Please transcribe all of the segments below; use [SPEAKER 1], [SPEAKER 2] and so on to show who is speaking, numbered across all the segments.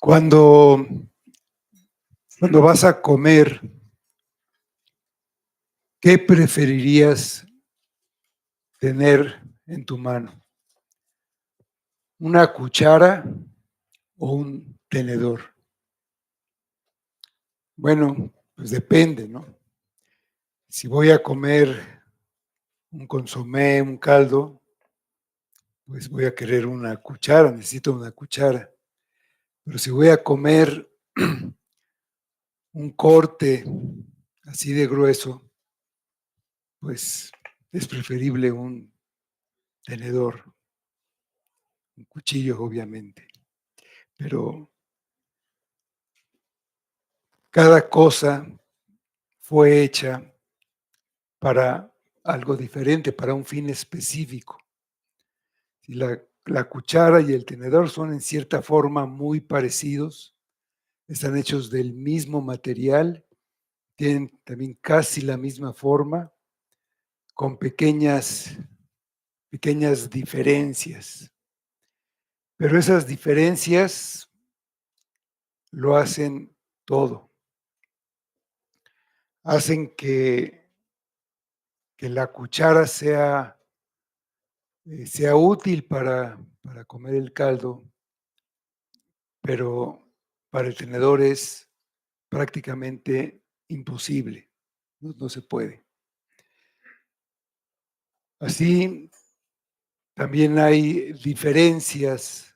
[SPEAKER 1] Cuando, cuando vas a comer, ¿qué preferirías tener en tu mano? ¿Una cuchara o un tenedor? Bueno, pues depende, ¿no? Si voy a comer un consomé, un caldo, pues voy a querer una cuchara, necesito una cuchara. Pero si voy a comer un corte así de grueso, pues es preferible un tenedor, un cuchillo, obviamente. Pero cada cosa fue hecha para algo diferente, para un fin específico. Y la cuchara y el tenedor son en cierta forma muy parecidos, están hechos del mismo material, tienen también casi la misma forma, con pequeñas diferencias. Pero esas diferencias lo hacen todo. Hacen que la cuchara sea útil para comer el caldo, pero para el tenedor es prácticamente imposible, no se puede. Así, también hay diferencias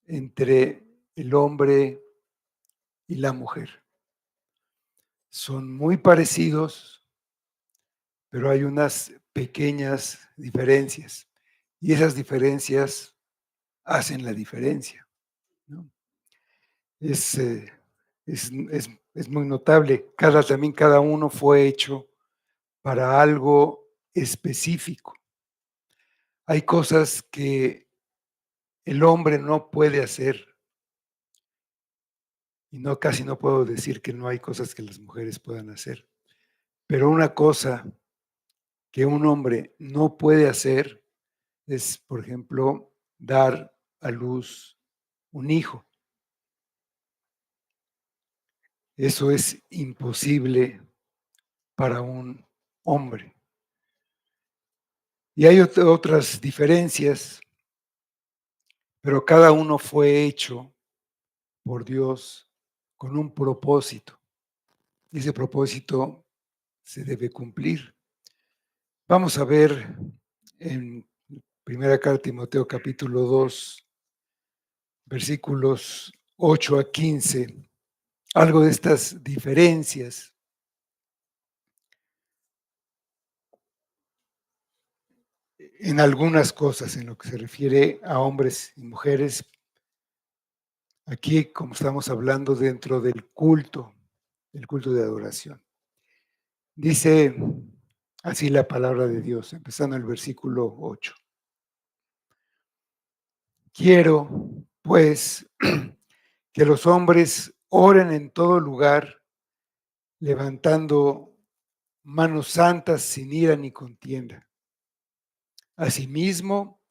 [SPEAKER 1] entre el hombre y la mujer. Son muy parecidos, pero hay unas pequeñas diferencias, y esas diferencias hacen la diferencia, ¿no? Es, es muy notable. También cada uno fue hecho para algo específico. Hay cosas que el hombre no puede hacer, y casi no puedo decir que no hay cosas que las mujeres puedan hacer, pero una cosa que un hombre no puede hacer es, por ejemplo, dar a luz un hijo. Eso es imposible para un hombre. Y hay otras diferencias, pero cada uno fue hecho por Dios con un propósito. Y ese propósito se debe cumplir. Vamos a ver en Primera Carta de Timoteo capítulo 2, versículos 8 a 15, algo de estas diferencias. En algunas cosas, en lo que se refiere a hombres y mujeres, aquí como estamos hablando dentro del culto de adoración. Dice así la palabra de Dios, empezando el versículo 8. Quiero, pues, que los hombres oren en todo lugar, levantando manos santas sin ira ni contienda. Asimismo,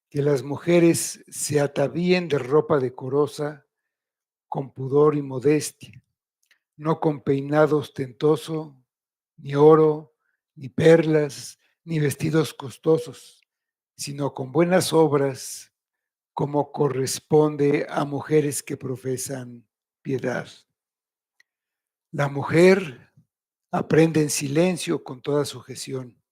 [SPEAKER 1] que las mujeres se atavíen de ropa decorosa, con pudor y modestia, no con peinado ostentoso, ni oro, ni perlas, ni vestidos costosos, sino con buenas obras, como corresponde a mujeres que profesan piedad. La mujer aprende en silencio con toda sujeción,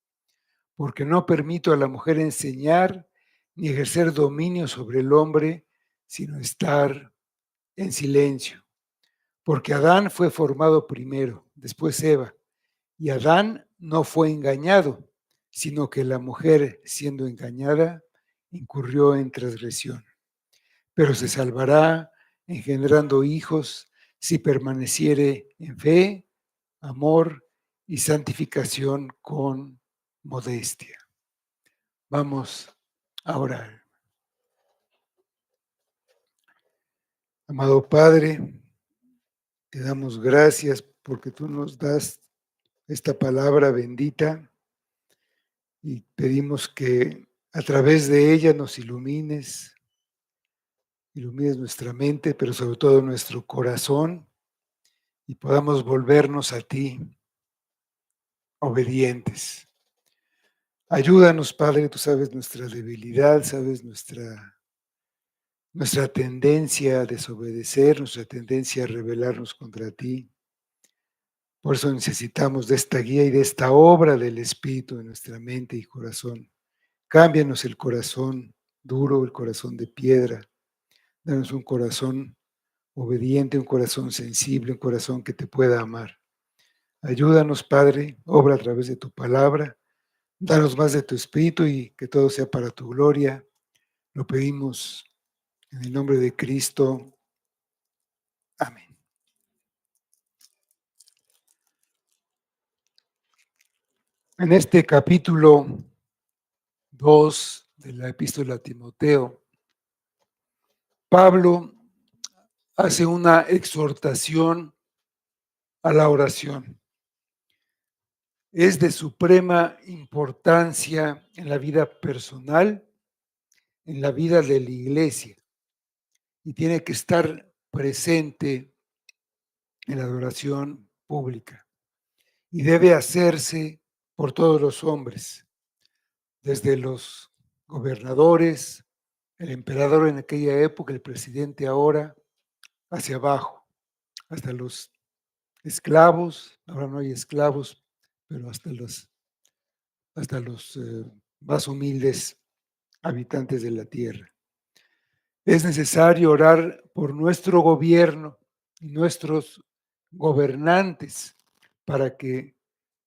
[SPEAKER 1] porque no permito a la mujer enseñar ni ejercer dominio sobre el hombre, sino estar en silencio. Porque Adán fue formado primero, después Eva, y Adán no fue engañado, sino que la mujer, siendo engañada, incurrió en transgresión. Pero se salvará engendrando hijos si permaneciere en fe, amor y santificación con modestia. Vamos a orar. Amado Padre, te damos gracias porque tú nos das esta palabra bendita y pedimos que a través de ella nos ilumines, ilumines nuestra mente, pero sobre todo nuestro corazón, y podamos volvernos a ti obedientes. Ayúdanos, Padre, tú sabes nuestra debilidad, sabes nuestra tendencia a desobedecer, nuestra tendencia a rebelarnos contra ti. Por eso necesitamos de esta guía y de esta obra del Espíritu en nuestra mente y corazón. Cámbianos el corazón duro, el corazón de piedra. Danos un corazón obediente, un corazón sensible, un corazón que te pueda amar. Ayúdanos, Padre, obra a través de tu palabra. Danos más de tu Espíritu y que todo sea para tu gloria. Lo pedimos en el nombre de Cristo. Amén. En este capítulo 2 de la epístola a Timoteo, Pablo hace una exhortación a la oración. Es de suprema importancia en la vida personal, en la vida de la iglesia, y tiene que estar presente en la adoración pública. Y debe hacerse por todos los hombres, desde los gobernadores, el emperador en aquella época, el presidente ahora, hacia abajo, hasta los esclavos, ahora no hay esclavos, pero hasta los más humildes habitantes de la tierra. Es necesario orar por nuestro gobierno y nuestros gobernantes para que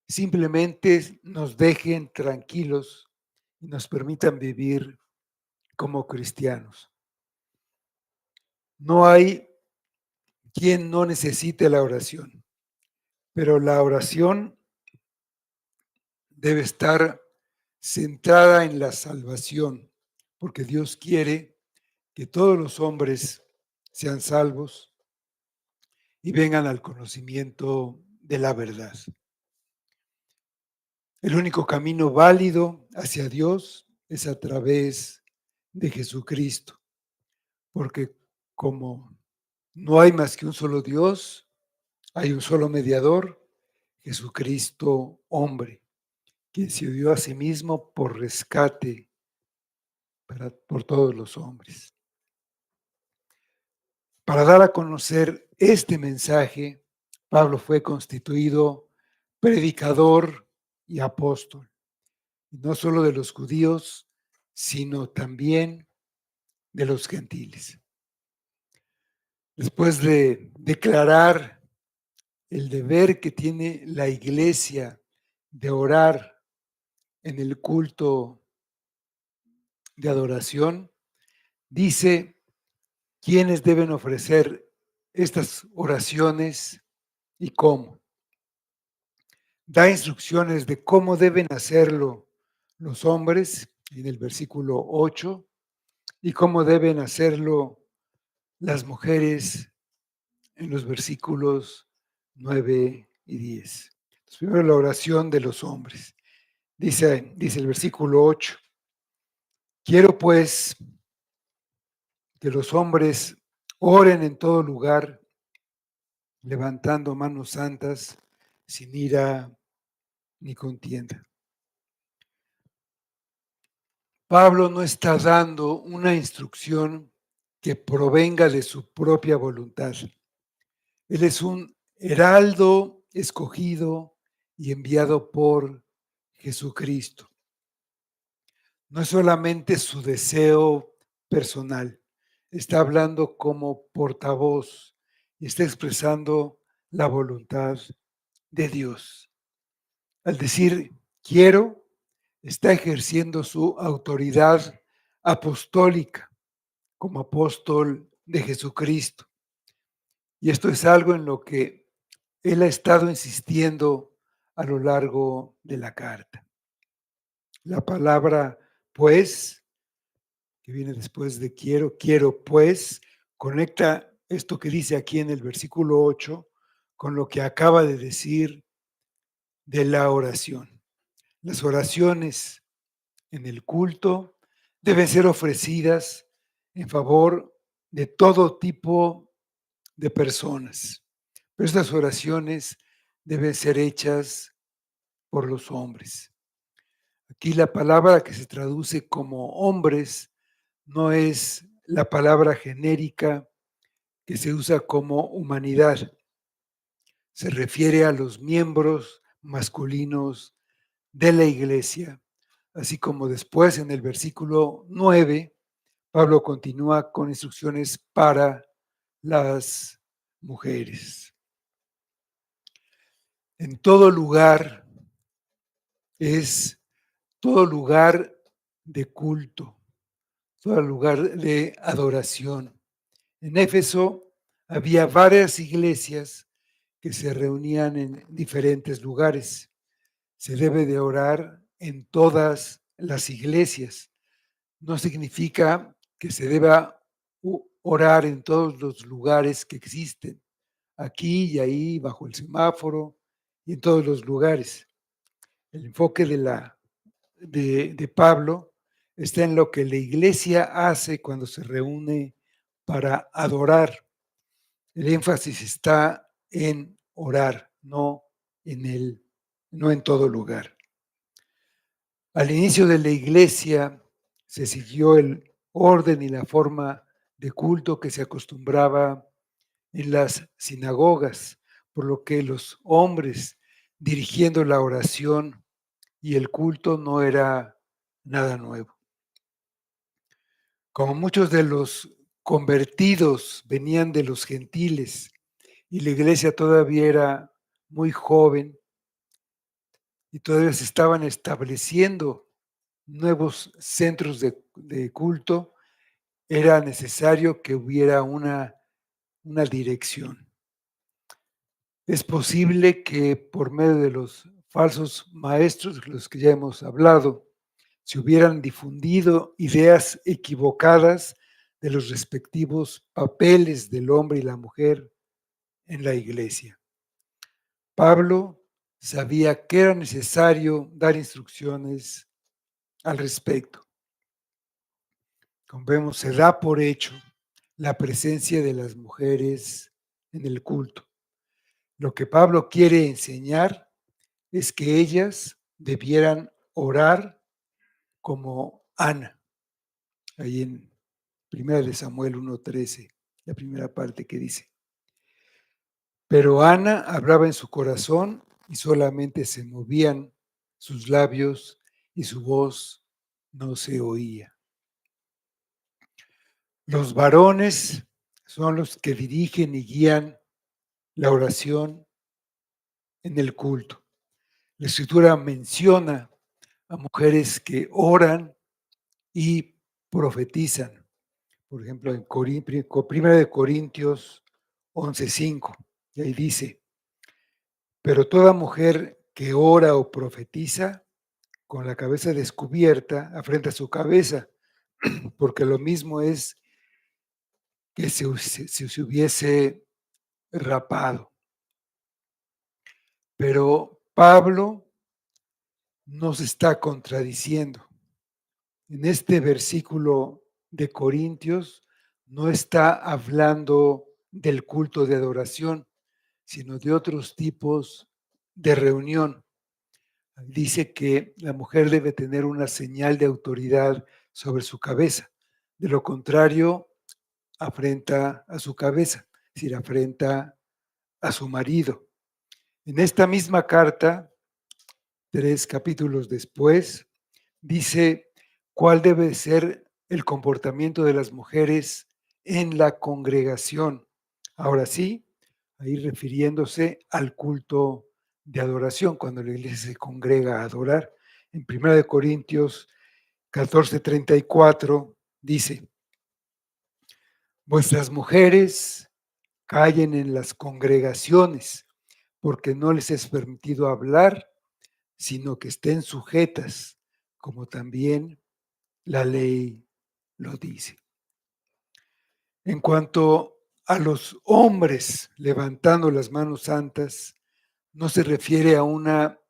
[SPEAKER 1] simplemente nos dejen tranquilos y nos permitan vivir como cristianos. No hay quien no necesite la oración, pero la oración debe estar centrada en la salvación, porque Dios quiere que todos los hombres sean salvos y vengan al conocimiento de la verdad. El único camino válido hacia Dios es a través de Jesucristo, porque como no hay más que un solo Dios, hay un solo mediador, Jesucristo hombre, quien se dio a sí mismo por rescate por todos los hombres. Para dar a conocer este mensaje, Pablo fue constituido predicador y apóstol, y no solo de los judíos, sino también de los gentiles. Después de declarar el deber que tiene la iglesia de orar en el culto de adoración, dice quiénes deben ofrecer estas oraciones y cómo. Da instrucciones de cómo deben hacerlo los hombres en el versículo 8 y cómo deben hacerlo las mujeres en los versículos 9 y 10. Entonces, primero la oración de los hombres. Dice el versículo 8, quiero pues que los hombres oren en todo lugar, levantando manos santas, sin ira ni contienda. Pablo no está dando una instrucción que provenga de su propia voluntad. Él es un heraldo escogido y enviado por Jesucristo. No es solamente su deseo personal, está hablando como portavoz y está expresando la voluntad de Dios. Al decir quiero, está ejerciendo su autoridad apostólica como apóstol de Jesucristo. Y esto es algo en lo que él ha estado insistiendo a lo largo de la carta. La palabra pues, que viene después de quiero pues, conecta esto que dice aquí en el versículo 8 con lo que acaba de decir de la oración. Las oraciones en el culto deben ser ofrecidas en favor de todo tipo de personas. Pero estas oraciones deben ser hechas por los hombres. Aquí la palabra que se traduce como hombres no es la palabra genérica que se usa como humanidad. Se refiere a los miembros masculinos de la iglesia, así como después en el versículo 9, Pablo continúa con instrucciones para las mujeres. En todo lugar es todo lugar de culto, todo lugar de adoración. En Éfeso había varias iglesias que se reunían en diferentes lugares. Se debe de orar en todas las iglesias. No significa que se deba orar en todos los lugares que existen, aquí y ahí, bajo el semáforo y en todos los lugares. El enfoque de Pablo está en lo que la iglesia hace cuando se reúne para adorar. El énfasis está en orar, no en todo lugar. Al inicio de la iglesia se siguió el orden y la forma de culto que se acostumbraba en las sinagogas, por lo que los hombres dirigiendo la oración y el culto no era nada nuevo. Como muchos de los convertidos venían de los gentiles y la iglesia todavía era muy joven y todavía se estaban estableciendo nuevos centros de culto, era necesario que hubiera una dirección. Es posible que por medio de los falsos maestros, de los que ya hemos hablado, se hubieran difundido ideas equivocadas de los respectivos papeles del hombre y la mujer en la iglesia. Pablo sabía que era necesario dar instrucciones al respecto. Como vemos, se da por hecho la presencia de las mujeres en el culto. Lo que Pablo quiere enseñar es que ellas debieran orar como Ana, ahí en 1 de Samuel 1:13, la primera parte que dice. Pero Ana hablaba en su corazón y solamente se movían sus labios y su voz no se oía. Los varones son los que dirigen y guían la oración en el culto. La escritura menciona a mujeres que oran y profetizan. Por ejemplo, en 1 de Corintios 11:5, y ahí dice, pero toda mujer que ora o profetiza con la cabeza descubierta afrenta su cabeza, porque lo mismo es que se hubiese rapado. Pero Pablo nos está contradiciendo. En este versículo de Corintios no está hablando del culto de adoración, sino de otros tipos de reunión. Dice que la mujer debe tener una señal de autoridad sobre su cabeza. De lo contrario, afrenta a su cabeza, es decir, afrenta a su marido. En esta misma carta, 3 capítulos después, dice cuál debe ser el comportamiento de las mujeres en la congregación. Ahora sí, ahí refiriéndose al culto de adoración, cuando la iglesia se congrega a adorar. En 1 Corintios 14:34 dice, vuestras mujeres callen en las congregaciones, porque no les es permitido hablar, sino que estén sujetas, como también la ley lo dice. En cuanto a los hombres levantando las manos santas, no se refiere a una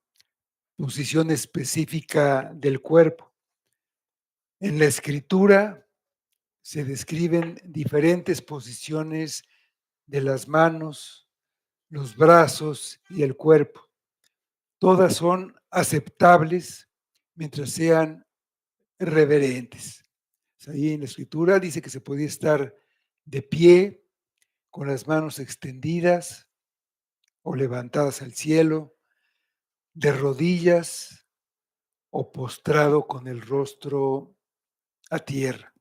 [SPEAKER 1] posición específica del cuerpo. En la escritura se describen diferentes posiciones de las manos, los brazos y el cuerpo. Todas son aceptables mientras sean reverentes. Ahí en la escritura dice que se podía estar de pie, con las manos extendidas o levantadas al cielo, de rodillas o postrado con el rostro a tierra.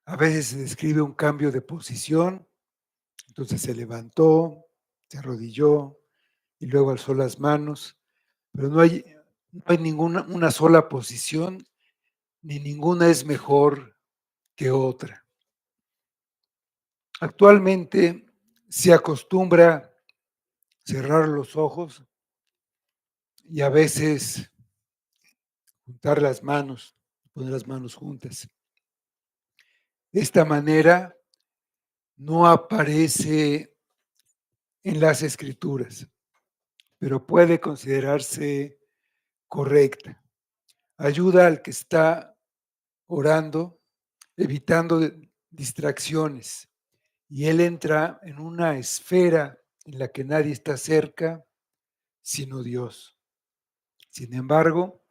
[SPEAKER 1] A veces se describe un cambio de posición, entonces se levantó, se arrodilló y luego alzó las manos, pero no hay ninguna una sola posición, ni ninguna es mejor que otra. Actualmente se acostumbra cerrar los ojos y a veces juntar las manos, poner las manos juntas. Esta manera no aparece en las escrituras, pero puede considerarse correcta. Ayuda al que está orando, evitando distracciones, y él entra en una esfera en la que nadie está cerca sino Dios. Sin embargo,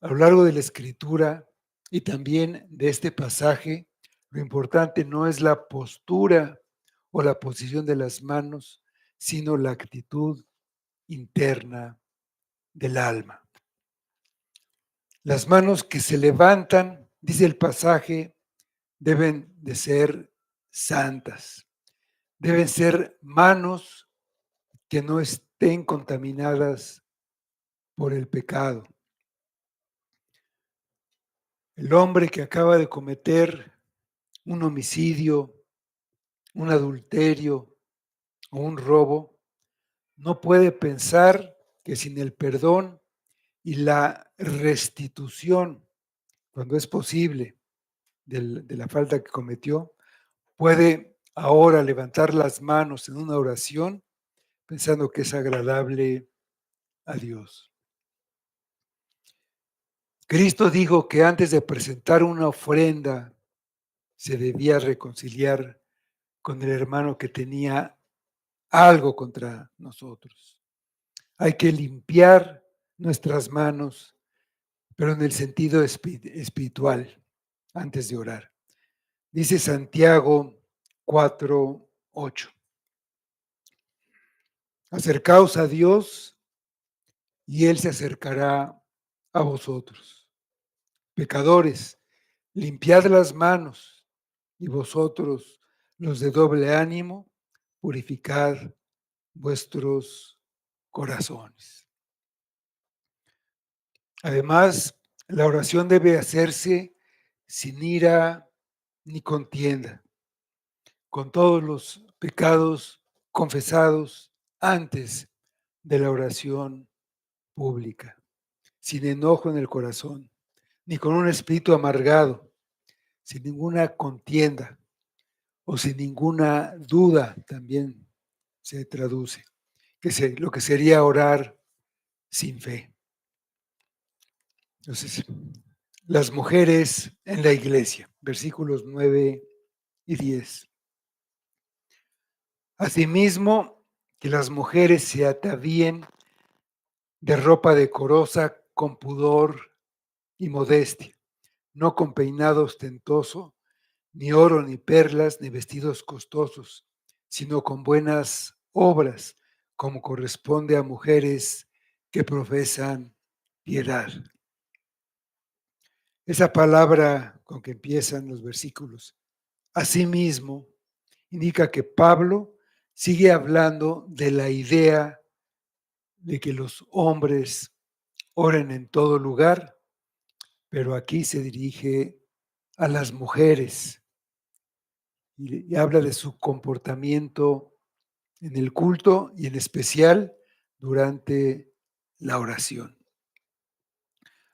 [SPEAKER 1] a lo largo de la escritura y también de este pasaje, lo importante no es la postura o la posición de las manos, sino la actitud interna del alma. Las manos que se levantan, dice el pasaje, deben de ser santas, deben ser manos que no estén contaminadas por el pecado. El hombre que acaba de cometer un homicidio, un adulterio o un robo, no puede pensar que sin el perdón y la restitución, cuando es posible, de la falta que cometió, puede ahora levantar las manos en una oración pensando que es agradable a Dios. Cristo dijo que antes de presentar una ofrenda se debía reconciliar con el hermano que tenía algo contra nosotros. Hay que limpiar nuestras manos, pero en el sentido espiritual, antes de orar. Dice Santiago 4:8. Acercaos a Dios y Él se acercará a vosotros. Pecadores, limpiad las manos, y vosotros, los de doble ánimo, purificad vuestros corazones. Además, la oración debe hacerse sin ira ni contienda, con todos los pecados confesados antes de la oración pública, sin enojo en el corazón, ni con un espíritu amargado, sin ninguna contienda o sin ninguna duda, también se traduce, lo que sería orar sin fe. Entonces, las mujeres en la iglesia, versículos 9 y 10. Asimismo, que las mujeres se atavíen de ropa decorosa con pudor y modestia, no con peinado ostentoso, ni oro, ni perlas, ni vestidos costosos, sino con buenas obras, como corresponde a mujeres que profesan piedad. Esa palabra con que empiezan los versículos, asimismo, indica que Pablo sigue hablando de la idea de que los hombres oren en todo lugar, pero aquí se dirige a las mujeres y habla de su comportamiento en el culto y en especial durante la oración.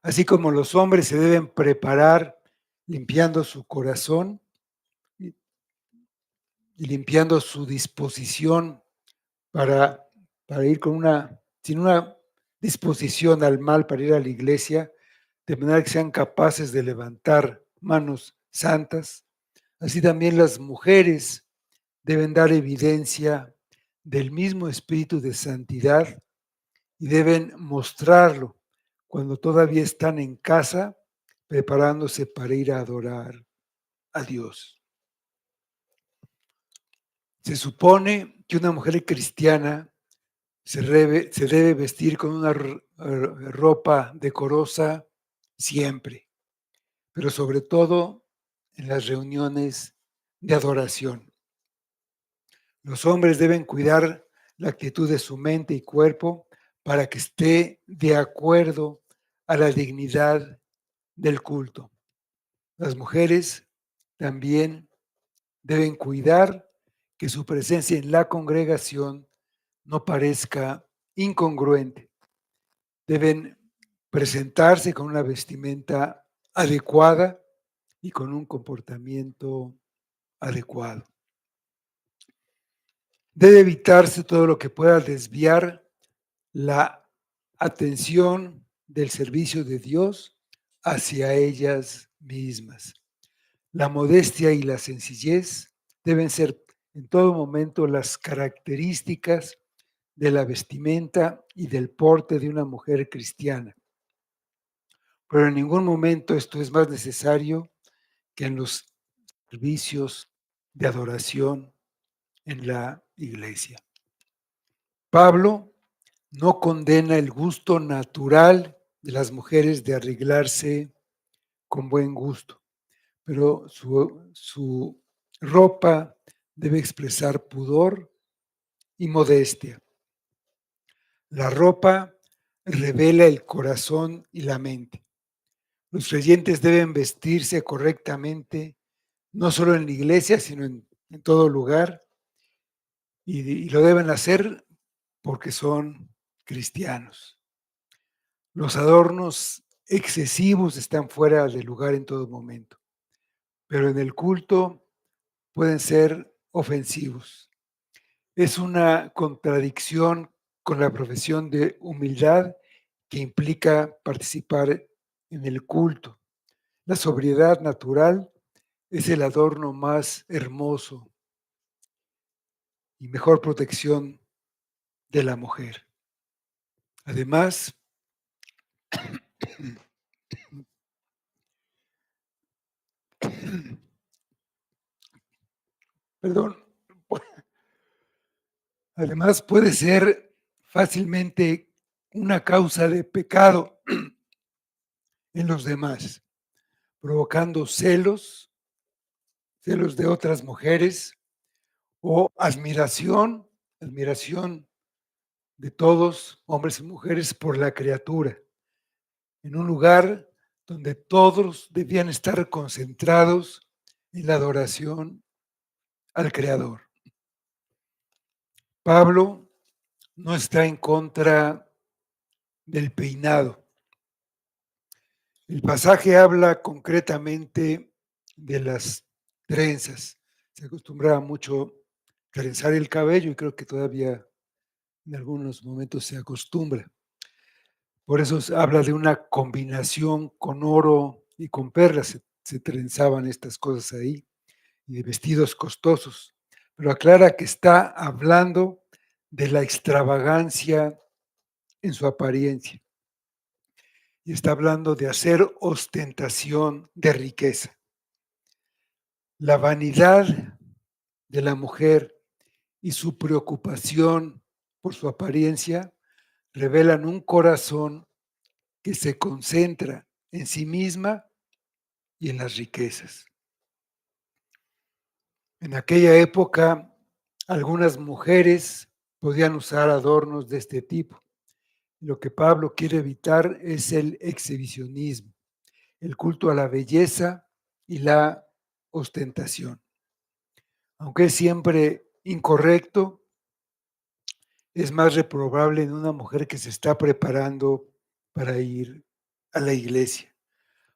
[SPEAKER 1] Así como los hombres se deben preparar limpiando su corazón y limpiando su disposición para, ir sin una disposición al mal para ir a la iglesia, de manera que sean capaces de levantar manos santas, así también las mujeres deben dar evidencia del mismo espíritu de santidad y deben mostrarlo cuando todavía están en casa preparándose para ir a adorar a Dios. Se supone que una mujer cristiana se debe vestir con una ropa decorosa siempre, pero sobre todo en las reuniones de adoración. Los hombres deben cuidar la actitud de su mente y cuerpo para que esté de acuerdo a la dignidad del culto. Las mujeres también deben cuidar que su presencia en la congregación no parezca incongruente. Deben presentarse con una vestimenta adecuada y con un comportamiento adecuado. Debe evitarse todo lo que pueda desviar la atención del servicio de Dios hacia ellas mismas. La modestia y la sencillez deben ser en todo momento las características de la vestimenta y del porte de una mujer cristiana. Pero en ningún momento esto es más necesario que en los servicios de adoración en la iglesia. Pablo no condena el gusto natural de las mujeres de arreglarse con buen gusto, pero su ropa debe expresar pudor y modestia. La ropa revela el corazón y la mente. Los creyentes deben vestirse correctamente, no solo en la iglesia, sino en todo lugar, y lo deben hacer porque son cristianos. Los adornos excesivos están fuera de lugar en todo momento, pero en el culto pueden ser ofensivos. Es una contradicción con la profesión de humildad que implica participar en el culto. La sobriedad natural es el adorno más hermoso y mejor protección de la mujer. Además, perdón, además puede ser fácilmente una causa de pecado en los demás, provocando celos de otras mujeres o admiración de todos, hombres y mujeres, por la criatura, en un lugar donde todos debían estar concentrados en la adoración al Creador. Pablo no está en contra del peinado. El pasaje habla concretamente de las trenzas. Se acostumbraba mucho trenzar el cabello y creo que todavía en algunos momentos se acostumbra. Por eso se habla de una combinación con oro y con perlas. Se trenzaban estas cosas ahí y de vestidos costosos. Pero aclara que está hablando de la extravagancia en su apariencia y está hablando de hacer ostentación de riqueza. La vanidad de la mujer y su preocupación por su apariencia revelan un corazón que se concentra en sí misma y en las riquezas. En aquella época, algunas mujeres podían usar adornos de este tipo. Lo que Pablo quiere evitar es el exhibicionismo, el culto a la belleza y la ostentación. Aunque es siempre incorrecto, es más reprobable en una mujer que se está preparando para ir a la iglesia,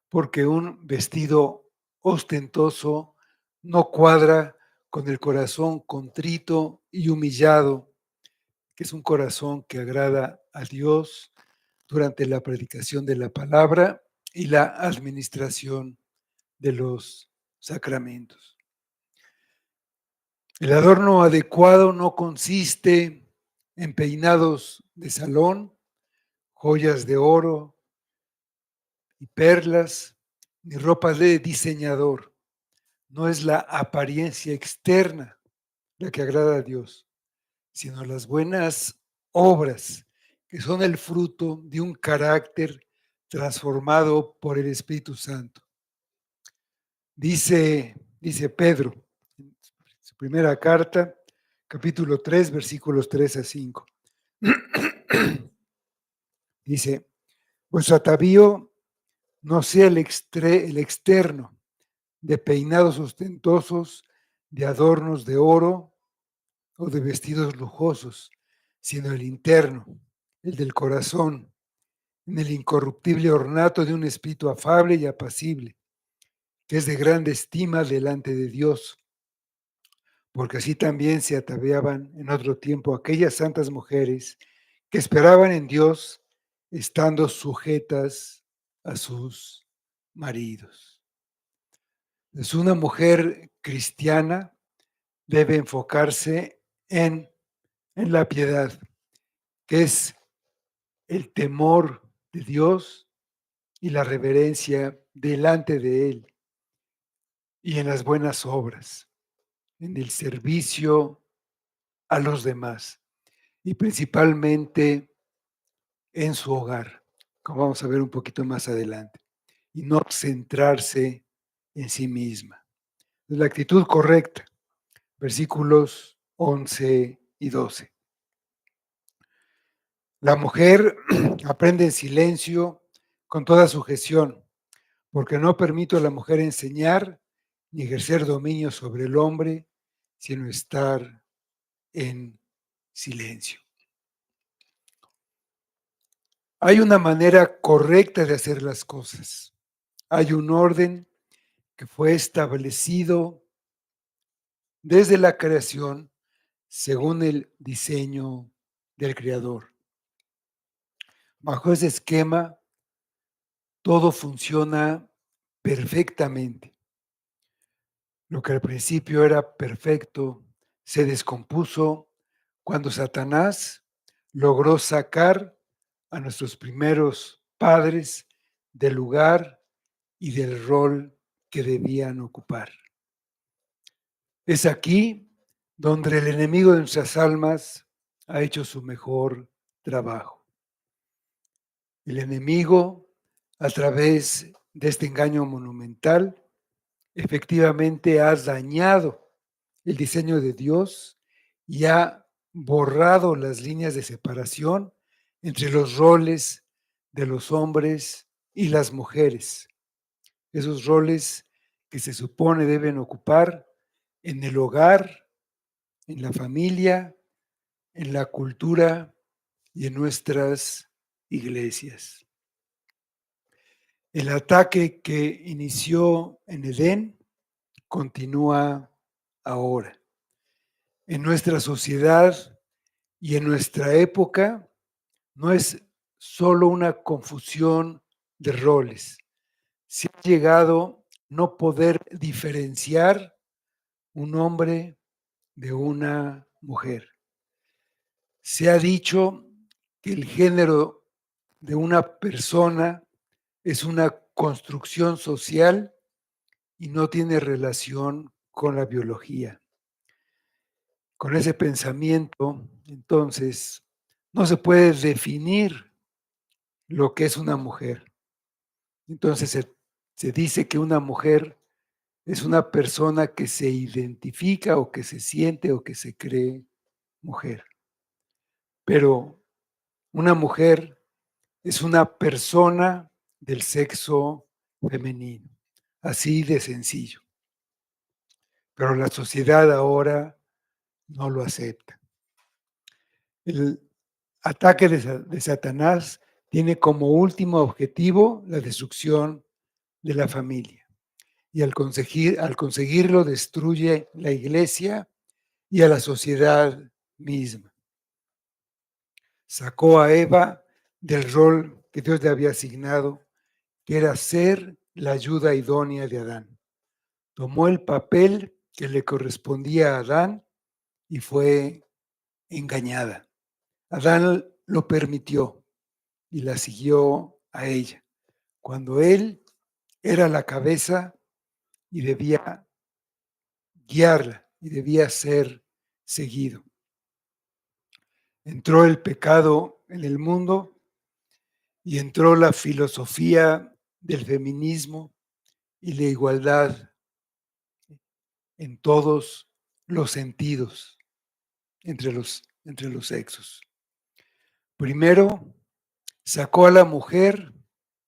[SPEAKER 1] porque un vestido ostentoso no cuadra con el corazón contrito y humillado, que es un corazón que agrada a Dios durante la predicación de la palabra y la administración de los sacramentos. El adorno adecuado no consiste en peinados de salón, joyas de oro y perlas, ni ropa de diseñador. No es la apariencia externa la que agrada a Dios, sino las buenas obras, que son el fruto de un carácter transformado por el Espíritu Santo. Dice Pedro, en su primera carta, capítulo 3, versículos 3 a 5. Dice, vuestro atavío no sea el externo, de peinados ostentosos, de adornos de oro o de vestidos lujosos, sino el interno, el del corazón, en el incorruptible ornato de un espíritu afable y apacible, que es de grande estima delante de Dios, porque así también se ataviaban en otro tiempo aquellas santas mujeres que esperaban en Dios, estando sujetas a sus maridos. Es una mujer cristiana debe enfocarse en la piedad, que es el temor de Dios y la reverencia delante de Él, y en las buenas obras, en el servicio a los demás y principalmente en su hogar, como vamos a ver un poquito más adelante, y no centrarse en sí misma. Es la actitud correcta, versículos 11 y 12. La mujer aprende en silencio con toda sujeción, porque no permito a la mujer enseñar ni ejercer dominio sobre el hombre, sino estar en silencio. Hay una manera correcta de hacer las cosas. Hay un orden que fue establecido desde la creación según el diseño del Creador. Bajo ese esquema, todo funciona perfectamente. Lo que al principio era perfecto se descompuso cuando Satanás logró sacar a nuestros primeros padres del lugar y del rol que debían ocupar. Es aquí donde el enemigo de nuestras almas ha hecho su mejor trabajo. El enemigo, a través de este engaño monumental, efectivamente ha dañado el diseño de Dios y ha borrado las líneas de separación entre los roles de los hombres y las mujeres. Esos roles que se supone deben ocupar en el hogar, en la familia, en la cultura y en nuestras iglesias. El ataque que inició en Edén continúa ahora. En nuestra sociedad y en nuestra época no es solo una confusión de roles. Se ha llegado a no poder diferenciar un hombre de una mujer. Se ha dicho que el género de una persona es una construcción social y no tiene relación con la biología. Con ese pensamiento, entonces, no se puede definir lo que es una mujer. Entonces se dice que una mujer es una persona que se identifica o que se siente o que se cree mujer. Pero una mujer es una persona del sexo femenino, así de sencillo. Pero la sociedad ahora no lo acepta. El ataque de Satanás tiene como último objetivo la destrucción de la familia. Y al conseguirlo destruye la iglesia y a la sociedad misma. Sacó a Eva del rol que Dios le había asignado, que era ser la ayuda idónea de Adán. Tomó el papel que le correspondía a Adán y fue engañada. Adán lo permitió y la siguió a ella, cuando él era la cabeza y debía guiarla y debía ser seguido. Entró el pecado en el mundo y entró la filosofía del feminismo y la igualdad en todos los sentidos entre los sexos. Primero, sacó a la mujer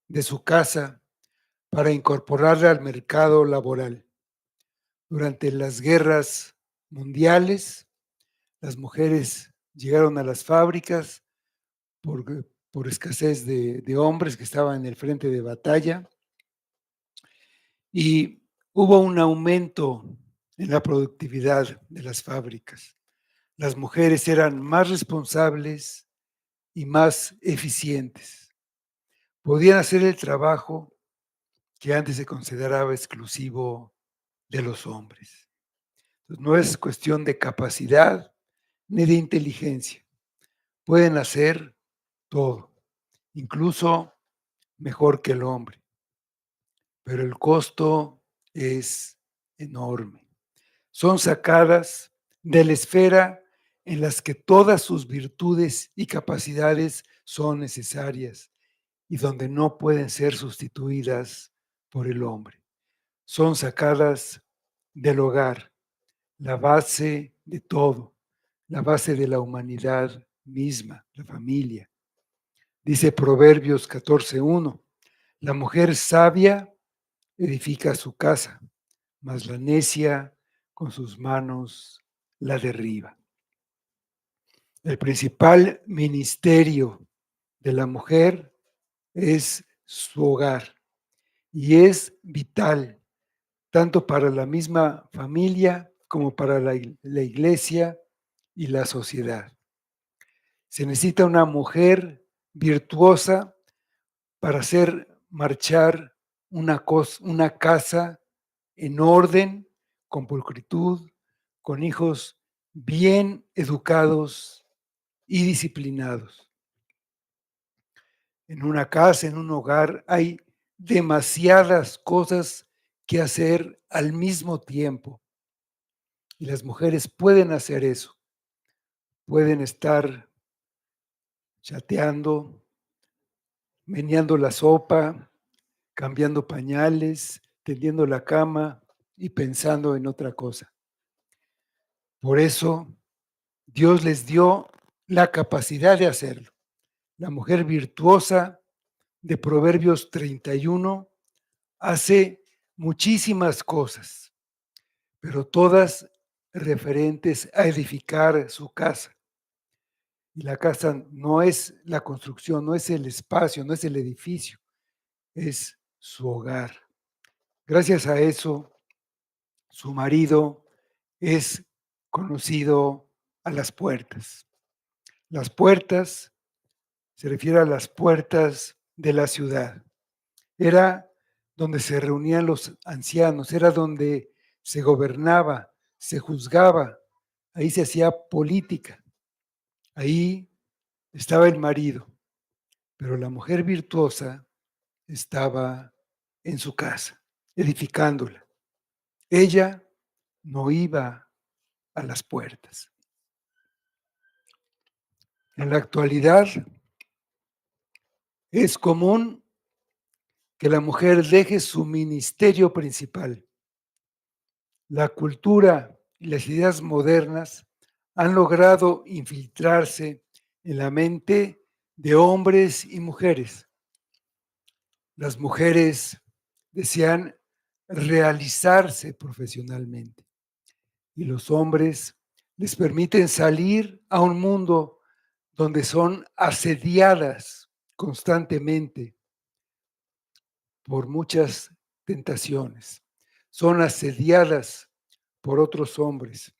[SPEAKER 1] de su casa para incorporarla al mercado laboral. Durante las guerras mundiales, las mujeres llegaron a las fábricas por escasez de hombres que estaban en el frente de batalla y hubo un aumento en la productividad de las fábricas. Las mujeres eran más responsables y más eficientes. Podían hacer el trabajo que antes se consideraba exclusivo de los hombres. Entonces, no es cuestión de capacidad ni de inteligencia. Pueden hacer todo, incluso mejor que el hombre, pero el costo es enorme. Son sacadas de la esfera en las que todas sus virtudes y capacidades son necesarias y donde no pueden ser sustituidas por el hombre. Son sacadas del hogar, la base de todo, la base de la humanidad misma, la familia. Dice Proverbios 14:1, la mujer sabia edifica su casa, mas la necia con sus manos la derriba. El principal ministerio de la mujer es su hogar y es vital tanto para la misma familia como para la iglesia y la sociedad. Se necesita una mujer virtuosa para hacer marchar una casa en orden, con pulcritud, con hijos bien educados y disciplinados. En una casa, en un hogar, hay demasiadas cosas que hacer al mismo tiempo. Y las mujeres pueden hacer eso. Pueden estar chateando, meneando la sopa, cambiando pañales, tendiendo la cama y pensando en otra cosa. Por eso Dios les dio la capacidad de hacerlo. La mujer virtuosa de Proverbios 31 hace muchísimas cosas, pero todas referentes a edificar su casa. Y la casa no es la construcción, no es el espacio, no es el edificio, es su hogar. Gracias a eso, su marido es conocido a las puertas. Las puertas se refiere a las puertas de la ciudad. Era donde se reunían los ancianos, era donde se gobernaba, se juzgaba, ahí se hacía política, ahí estaba el marido, pero la mujer virtuosa estaba en su casa, edificándola. Ella no iba a las puertas. En la actualidad es común que la mujer deje su ministerio principal. La cultura y las ideas modernas han logrado infiltrarse en la mente de hombres y mujeres. Las mujeres desean realizarse profesionalmente y los hombres les permiten salir a un mundo donde son asediadas constantemente por muchas tentaciones. Son asediadas por otros hombres.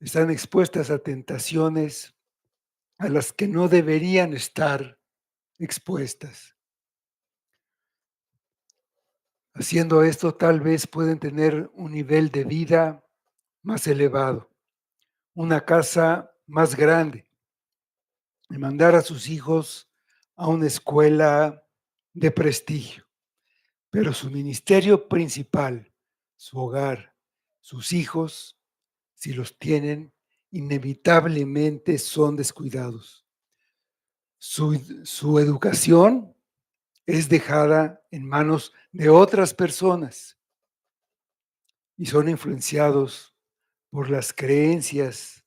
[SPEAKER 1] Están expuestas a tentaciones a las que no deberían estar expuestas. Haciendo esto, tal vez pueden tener un nivel de vida más elevado, una casa más grande y mandar a sus hijos a una escuela de prestigio. Pero su ministerio principal, su hogar, sus hijos, si los tienen, inevitablemente son descuidados. Su educación es dejada en manos de otras personas y son influenciados por las creencias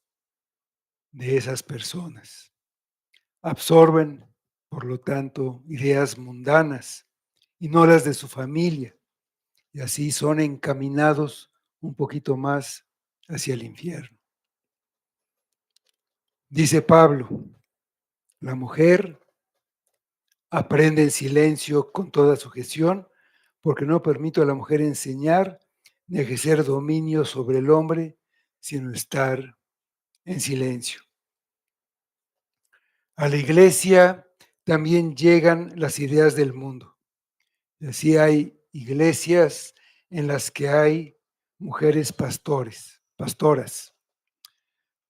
[SPEAKER 1] de esas personas. Absorben, por lo tanto, ideas mundanas y no las de su familia, y así son encaminados un poquito más hacia el infierno. Dice Pablo, la mujer aprende en silencio con toda sujeción, porque no permito a la mujer enseñar ni ejercer dominio sobre el hombre, sino estar en silencio. A la iglesia también llegan las ideas del mundo. Y así hay iglesias en las que hay mujeres pastoras.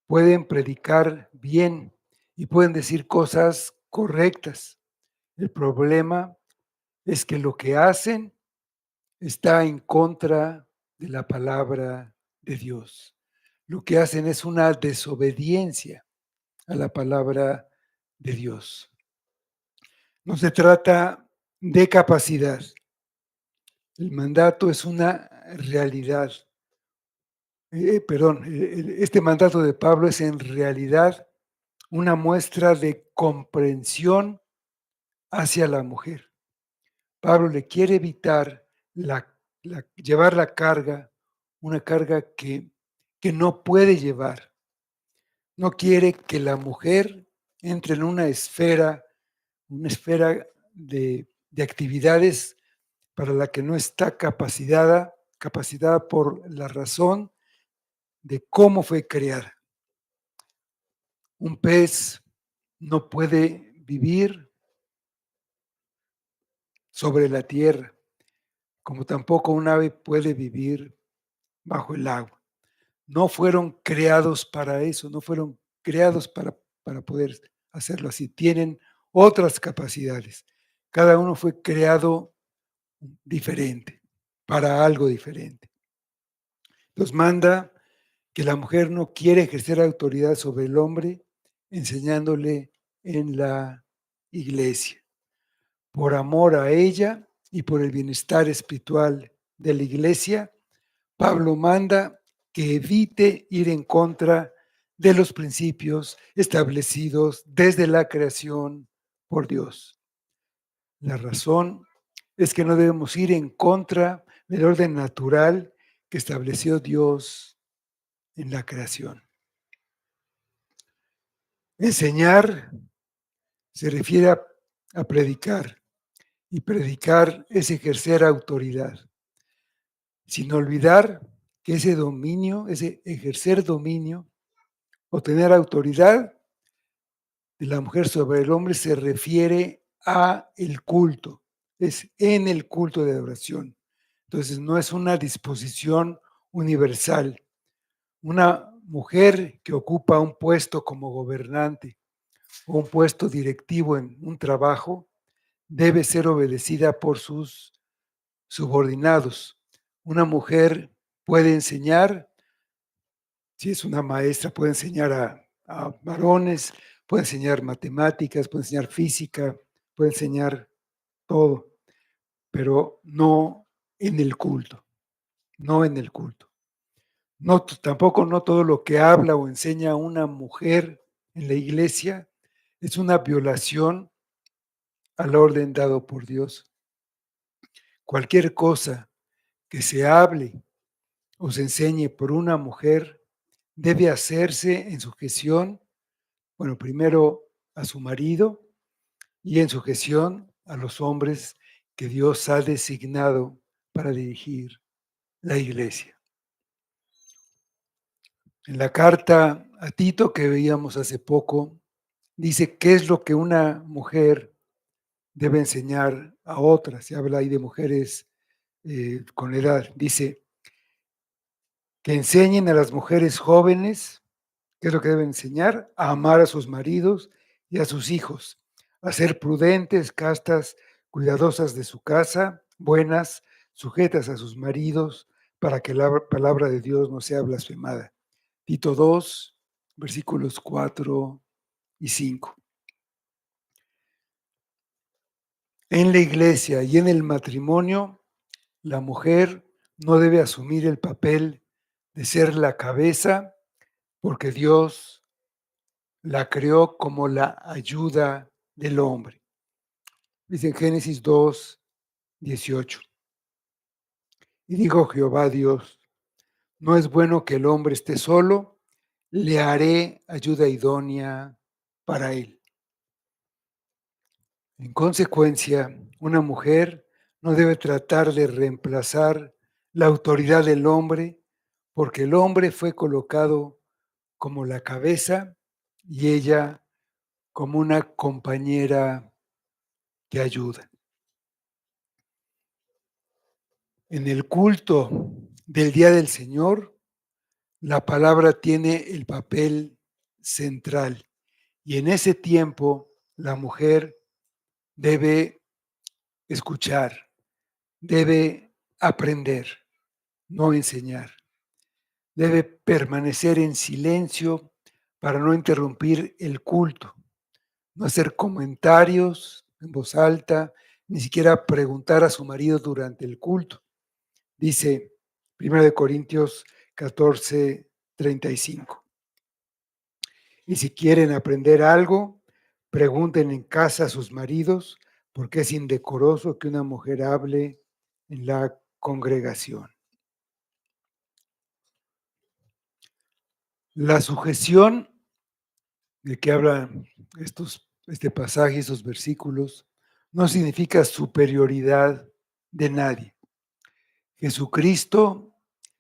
[SPEAKER 1] Pueden predicar bien y pueden decir cosas correctas. El problema es que lo que hacen está en contra de la palabra de Dios. Lo que hacen es una desobediencia a la palabra de Dios. No se trata de capacidad. El mandato es una realidad. Este mandato de Pablo es en realidad una muestra de comprensión hacia la mujer. Pablo le quiere evitar llevar la carga, una carga que no puede llevar. No quiere que la mujer entre en una esfera de actividades para la que no está capacitada por la razón de cómo fue creada. Un pez no puede vivir sobre la tierra, como tampoco un ave puede vivir bajo el agua. No fueron creados para eso, no fueron creados para poder hacerlo así. Tienen otras capacidades. Cada uno fue creado diferente, para algo diferente. Nos manda que la mujer no quiere ejercer autoridad sobre el hombre, enseñándole en la iglesia. Por amor a ella y por el bienestar espiritual de la iglesia, Pablo manda que evite ir en contra de los principios establecidos desde la creación por Dios. La razón es que no debemos ir en contra del orden natural que estableció Dios en la creación. Enseñar se refiere a predicar, y predicar es ejercer autoridad, sin olvidar que ese dominio, ese ejercer dominio o tener autoridad de la mujer sobre el hombre se refiere a el culto, es en el culto de adoración. Entonces no es una disposición universal. Una mujer que ocupa un puesto como gobernante o un puesto directivo en un trabajo debe ser obedecida por sus subordinados. Una mujer puede enseñar, si es una maestra, puede enseñar a varones, puede enseñar matemáticas, puede enseñar física, puede enseñar todo, pero no en el culto, no en el culto. No, tampoco no todo lo que habla o enseña una mujer en la iglesia es una violación al orden dado por Dios. Cualquier cosa que se hable o se enseñe por una mujer debe hacerse en sujeción, bueno, primero a su marido y en sujeción a los hombres que Dios ha designado para dirigir la iglesia. En la carta a Tito que veíamos hace poco, dice qué es lo que una mujer debe enseñar a otras. Se habla ahí de mujeres con la edad. Dice, que enseñen a las mujeres jóvenes, ¿qué es lo que deben enseñar? A amar a sus maridos y a sus hijos, a ser prudentes, castas, cuidadosas de su casa, buenas, sujetas a sus maridos, para que la palabra de Dios no sea blasfemada. Tito 2, versículos 4 y 5. En la iglesia y en el matrimonio, la mujer no debe asumir el papel de ser la cabeza, porque Dios la creó como la ayuda del hombre. Dice en Génesis 2, 18. Y dijo Jehová Dios, no es bueno que el hombre esté solo, le haré ayuda idónea para él. En consecuencia, una mujer no debe tratar de reemplazar la autoridad del hombre, porque el hombre fue colocado como la cabeza y ella como una compañera que ayuda. En el culto del Día del Señor, la palabra tiene el papel central y en ese tiempo la mujer debe escuchar, debe aprender, no enseñar. Debe permanecer en silencio para no interrumpir el culto, no hacer comentarios en voz alta, ni siquiera preguntar a su marido durante el culto. Dice 1 Corintios 14:35. Y si quieren aprender algo, pregunten en casa a sus maridos, porque es indecoroso que una mujer hable en la congregación. La sujeción de que habla este pasaje, estos versículos, no significa superioridad de nadie. Jesucristo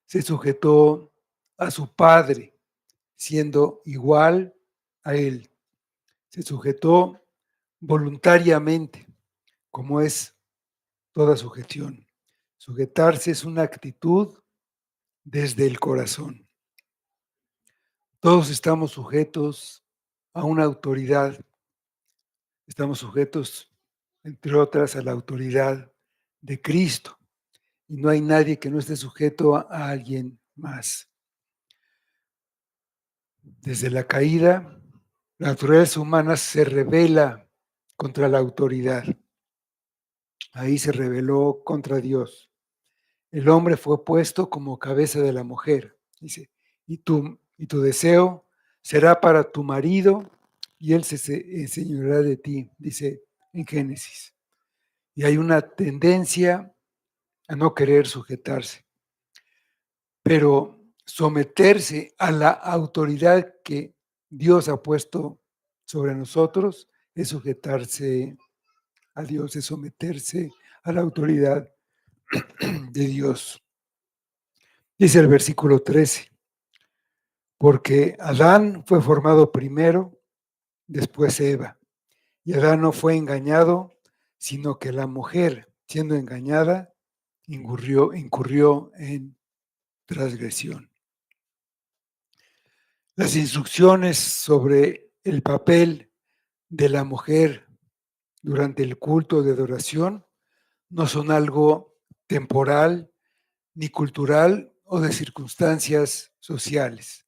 [SPEAKER 1] se sujetó a su Padre, siendo igual a Él. Se sujetó voluntariamente, como es toda sujeción. Sujetarse es una actitud desde el corazón. Todos estamos sujetos a una autoridad. Estamos sujetos, entre otras, a la autoridad de Cristo. Y no hay nadie que no esté sujeto a alguien más. Desde la caída, la naturaleza humana se rebela contra la autoridad. Ahí se rebeló contra Dios. El hombre fue puesto como cabeza de la mujer. Dice, y tu deseo será para tu marido y él se enseñoreará de ti, dice en Génesis. Y hay una tendencia a no querer sujetarse, pero someterse a la autoridad que Dios ha puesto sobre nosotros es sujetarse a Dios, es someterse a la autoridad de Dios. Dice el versículo 13, porque Adán fue formado primero, después Eva, y Adán no fue engañado, sino que la mujer, siendo engañada, incurrió en transgresión. Las instrucciones sobre el papel de la mujer durante el culto de adoración no son algo temporal, ni cultural o de circunstancias sociales.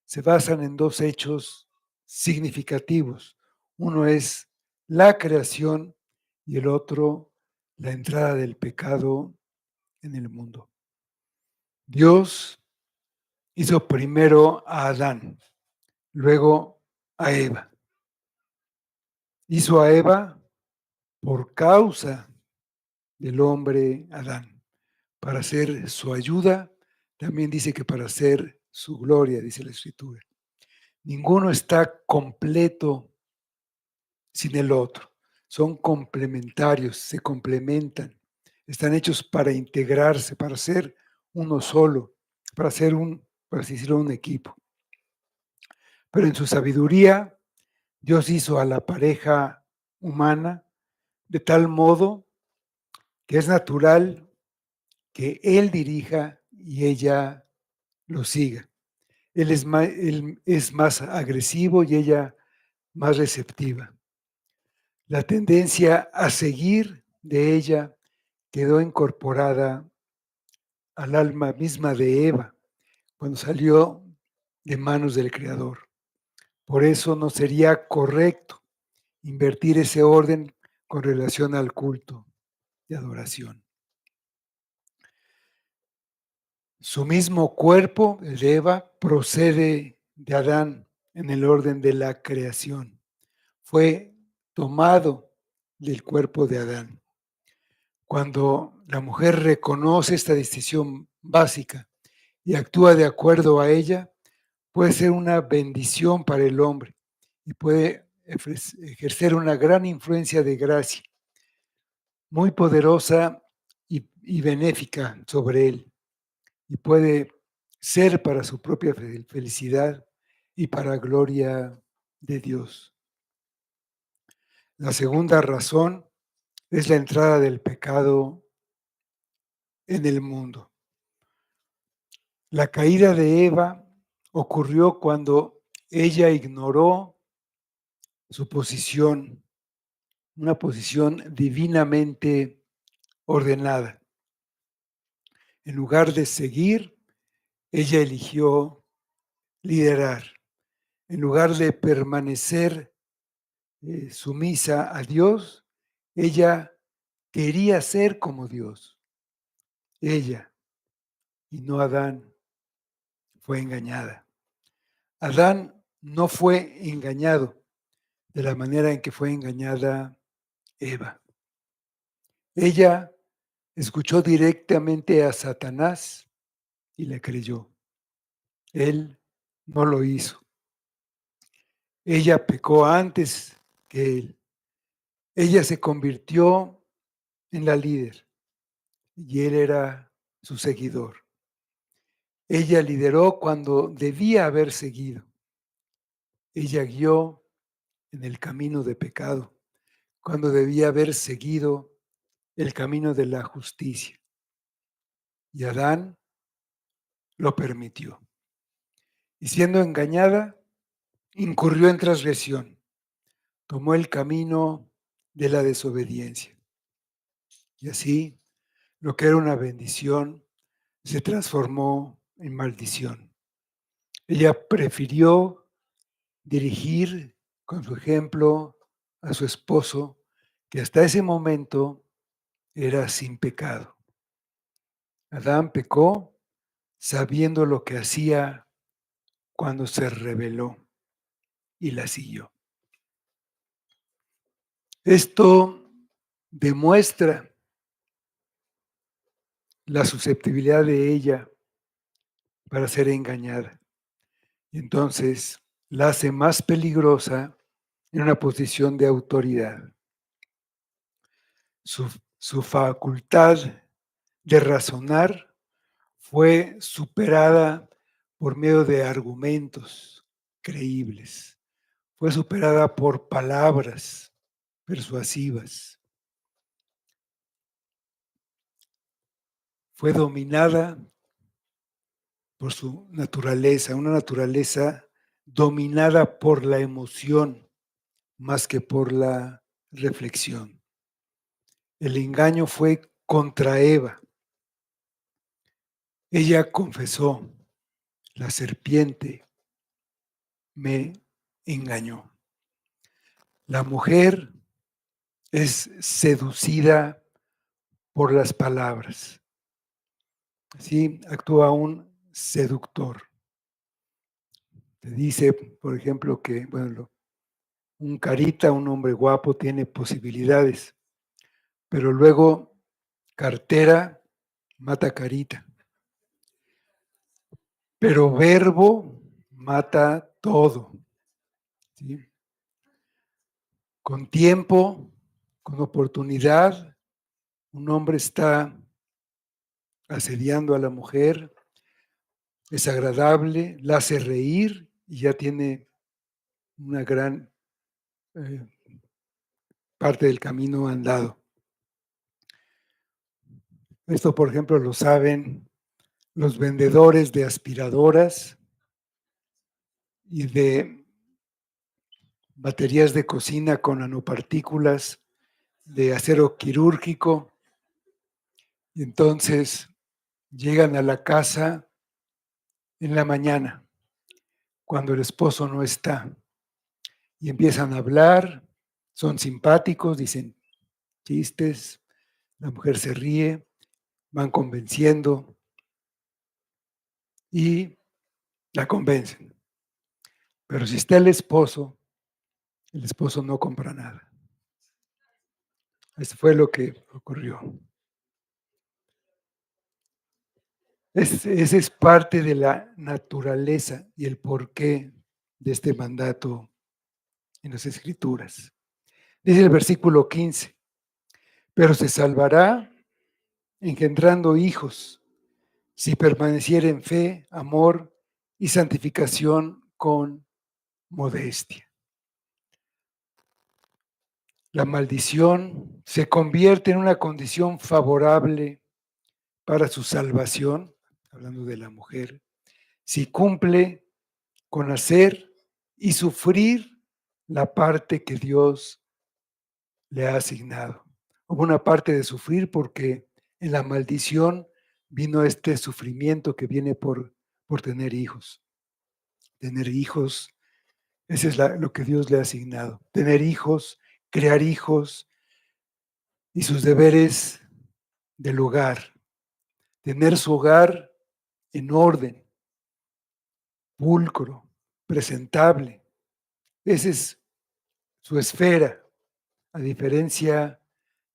[SPEAKER 1] Se basan en dos hechos significativos. Uno es la creación y el otro la entrada del pecado en el mundo. Dios hizo primero a Adán, luego a Eva. Hizo a Eva por causa del hombre Adán, para ser su ayuda, también dice que para ser su gloria, dice la Escritura. Ninguno está completo sin el otro, son complementarios, se complementan, están hechos para integrarse, para ser uno solo, para ser por así decirlo, un equipo. Pero en su sabiduría, Dios hizo a la pareja humana de tal modo que es natural que él dirija y ella lo siga. Él es más agresivo y ella más receptiva. La tendencia a seguir de ella quedó incorporada al alma misma de Eva cuando salió de manos del Creador. Por eso no sería correcto invertir ese orden con relación al culto de adoración. Su mismo cuerpo, el de Eva, procede de Adán en el orden de la creación. Fue tomado del cuerpo de Adán. Cuando la mujer reconoce esta distinción básica y actúa de acuerdo a ella, puede ser una bendición para el hombre y puede ejercer una gran influencia de gracia, muy poderosa y benéfica sobre él, y puede ser para su propia felicidad y para gloria de Dios. La segunda razón es la entrada del pecado en el mundo. La caída de Eva ocurrió cuando ella ignoró su posición, una posición divinamente ordenada. En lugar de seguir, ella eligió liderar. En lugar de permanecer sumisa a Dios, ella quería ser como Dios. Ella, y no Adán, fue engañada. Adán no fue engañado de la manera en que fue engañada Eva. Ella escuchó directamente a Satanás y le creyó. Él no lo hizo. Ella pecó antes que él. Ella se convirtió en la líder y él era su seguidor. Ella lideró cuando debía haber seguido. Ella guió en el camino de pecado cuando debía haber seguido el camino de la justicia. Y Adán lo permitió. Y siendo engañada, incurrió en transgresión. Tomó el camino de la desobediencia. Y así, lo que era una bendición se transformó en maldición. Ella prefirió dirigir con su ejemplo a su esposo, que hasta ese momento era sin pecado. Adán pecó sabiendo lo que hacía cuando se rebeló y la siguió. Esto demuestra la susceptibilidad de ella para ser engañada. Y entonces la hace más peligrosa en una posición de autoridad. Su facultad de razonar fue superada por medio de argumentos creíbles. Fue superada por palabras persuasivas. Fue dominada por su naturaleza, una naturaleza dominada por la emoción más que por la reflexión. El engaño fue contra Eva. Ella confesó, la serpiente me engañó. La mujer es seducida por las palabras. Así actúa un seductor. Te dice, por ejemplo, que bueno, un carita, un hombre guapo, tiene posibilidades, pero luego cartera mata carita, pero verbo mata todo. ¿Sí? Con tiempo, con oportunidad, un hombre está asediando a la mujer, es agradable, la hace reír y ya tiene una gran eh, parte del camino andado. Esto, por ejemplo, lo saben los vendedores de aspiradoras y de baterías de cocina con nanopartículas de acero quirúrgico. Y entonces llegan a la casa en la mañana, cuando el esposo no está, y empiezan a hablar, son simpáticos, dicen chistes, la mujer se ríe, van convenciendo y la convencen. Pero si está el esposo no compra nada. Eso fue lo que ocurrió. Esa es parte de la naturaleza y el porqué de este mandato en las Escrituras. Dice el versículo 15, pero se salvará engendrando hijos, si permaneciera en fe, amor y santificación con modestia. La maldición se convierte en una condición favorable para su salvación, hablando de la mujer, si cumple con hacer y sufrir la parte que Dios le ha asignado. Hubo una parte de sufrir porque en la maldición vino este sufrimiento que viene por tener hijos. Tener hijos, ese es lo que Dios le ha asignado. Tener hijos, crear hijos y sus deberes del hogar. Tener su hogar en orden, pulcro, presentable. Esa es su esfera, a diferencia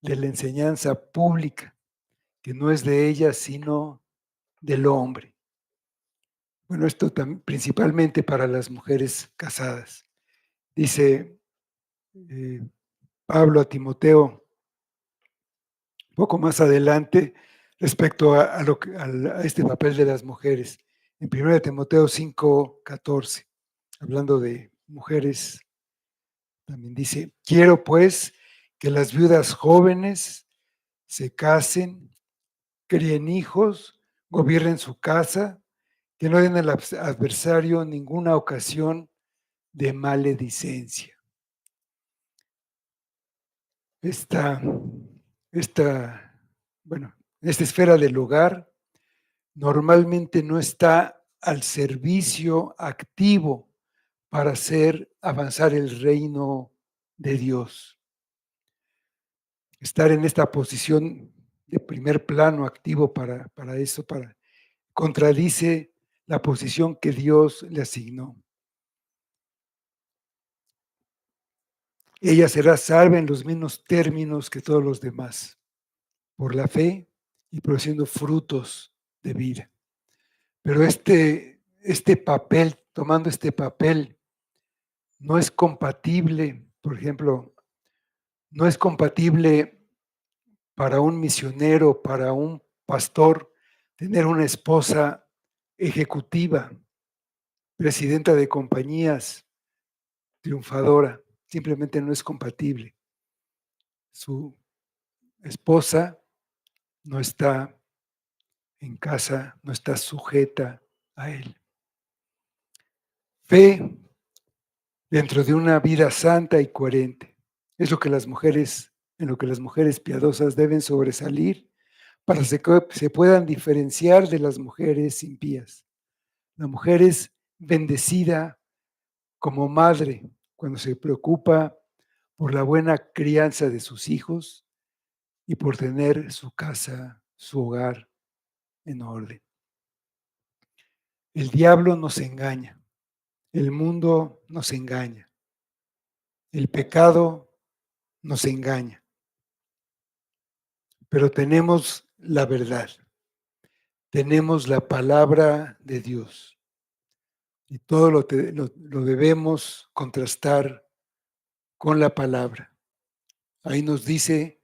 [SPEAKER 1] de la enseñanza pública, que no es de ella, sino del hombre. Bueno, esto principalmente para las mujeres casadas. Dice Pablo a Timoteo, un poco más adelante, respecto a este papel de las mujeres. En 1 Timoteo 5:14, hablando de mujeres, también dice, quiero pues que las viudas jóvenes se casen, críen hijos, gobiernen su casa, que no den al adversario ninguna ocasión de maledicencia. Esta, esta esfera del hogar normalmente no está al servicio activo para hacer avanzar el reino de Dios. Estar en esta posición de primer plano activo para eso, contradice la posición que Dios le asignó. Ella será salva en los mismos términos que todos los demás, por la fe y produciendo frutos de vida. Pero este papel, tomando este papel, no es compatible, por ejemplo, no es compatible para un misionero, para un pastor, tener una esposa ejecutiva, presidenta de compañías, triunfadora. Simplemente no es compatible. Su esposa no está en casa, no está sujeta a él. Fe dentro de una vida santa y coherente. Es lo que en lo que las mujeres piadosas deben sobresalir para que se puedan diferenciar de las mujeres impías. La mujer es bendecida como madre cuando se preocupa por la buena crianza de sus hijos y por tener su casa, su hogar en orden. El diablo nos engaña, el mundo nos engaña, el pecado nos engaña, pero tenemos la verdad, tenemos la palabra de Dios y todo lo debemos contrastar con la palabra. Ahí nos dice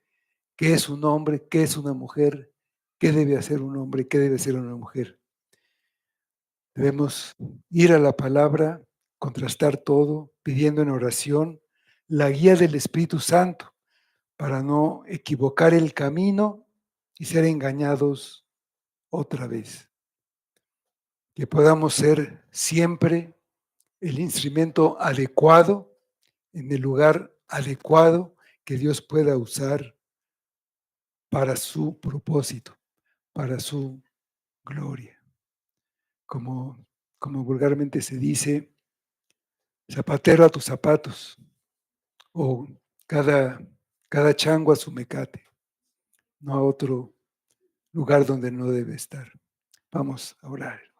[SPEAKER 1] qué es un hombre, qué es una mujer, qué debe hacer un hombre, qué debe ser una mujer. Debemos ir a la palabra, contrastar todo, pidiendo en oración la guía del Espíritu Santo para no equivocar el camino y ser engañados otra vez. Que podamos ser siempre el instrumento adecuado, en el lugar adecuado que Dios pueda usar para su propósito, para su gloria. Como, como vulgarmente se dice, zapatero a tus zapatos, o cada, cada chango a su mecate, no a otro lugar donde no debe estar. Vamos a orar.